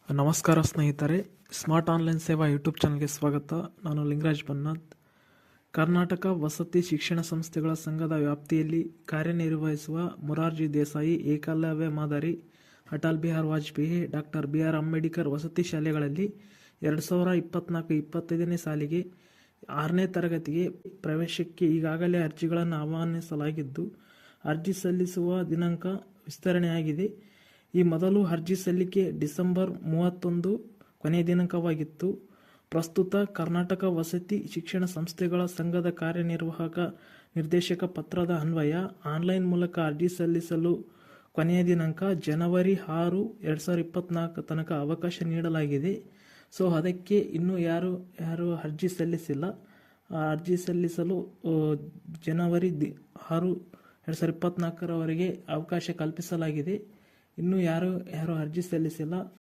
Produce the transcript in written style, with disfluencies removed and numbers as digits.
ನಮಸ್ಕಾರ ಸ್ನೇಹಿತರೆ, smart online ಸೇವಾ ಯೂಟ್ಯೂಬ್ ಚಾನಲ್ಗೆ ಸ್ವಾಗತ. ನಾನು ಲಿಂಗರಾಜ್ ಬನ್ನಾಥ್. ಕರ್ನಾಟಕ ವಸತಿ ಶಿಕ್ಷಣ ಸಂಸ್ಥೆಗಳ ಸಂಘದ ವ್ಯಾಪ್ತಿಯಲ್ಲಿ ಕಾರ್ಯನಿರ್ವಹಿಸುವ ಮೊರಾರ್ಜಿ ದೇಸಾಯಿ, ಏಕಲವ್ಯ ಮಾದರಿ, ಅಟಲ್ ಬಿಹಾರ್ ವಾಜಪೇಯಿ, ಡಾಕ್ಟರ್ BR ಅಂಬೇಡ್ಕರ್ ವಸತಿ ಶಾಲೆಗಳಲ್ಲಿ 2024-25ನೇ ಸಾಲಿಗೆ 6ನೇ ತರಗತಿಗೆ ಪ್ರವೇಶಕ್ಕೆ ಈಗಾಗಲೇ ಅರ್ಜಿಗಳನ್ನು ಆಹ್ವಾನಿಸಲಾಗಿದ್ದು, ಅರ್ಜಿ ಸಲ್ಲಿಸುವ ದಿನಾಂಕ ವಿಸ್ತರಣೆಯಾಗಿದೆ. ಈ ಮೊದಲು ಅರ್ಜಿ ಸಲ್ಲಿಕೆ ಡಿಸೆಂಬರ್ 31 ಕೊನೆಯ ದಿನಾಂಕವಾಗಿತ್ತು. ಪ್ರಸ್ತುತ ಕರ್ನಾಟಕ ವಸತಿ ಶಿಕ್ಷಣ ಸಂಸ್ಥೆಗಳ ಸಂಘದ ಕಾರ್ಯನಿರ್ವಾಹಕ ನಿರ್ದೇಶಕ ಪತ್ರದ ಅನ್ವಯ ಆನ್ಲೈನ್ ಮೂಲಕ ಅರ್ಜಿ ಸಲ್ಲಿಸಲು ಕೊನೆಯ ದಿನಾಂಕ ಜನವರಿ 6, 2024 ತನಕ ಅವಕಾಶ ನೀಡಲಾಗಿದೆ. ಸೊ ಅದಕ್ಕೆ ಇನ್ನೂ ಯಾರು ಅರ್ಜಿ ಸಲ್ಲಿಸಿಲ್ಲ, ಅರ್ಜಿ ಸಲ್ಲಿಸಲು ಜನವರಿ 6, 2024 ಅವರೆಗೆ ಅವಕಾಶ ಕಲ್ಪಿಸಲಾಗಿದೆ. ಇನ್ನೂ ಯಾರು ಅರ್ಜಿ ಸಲ್ಲಿಸಿಲ್ಲ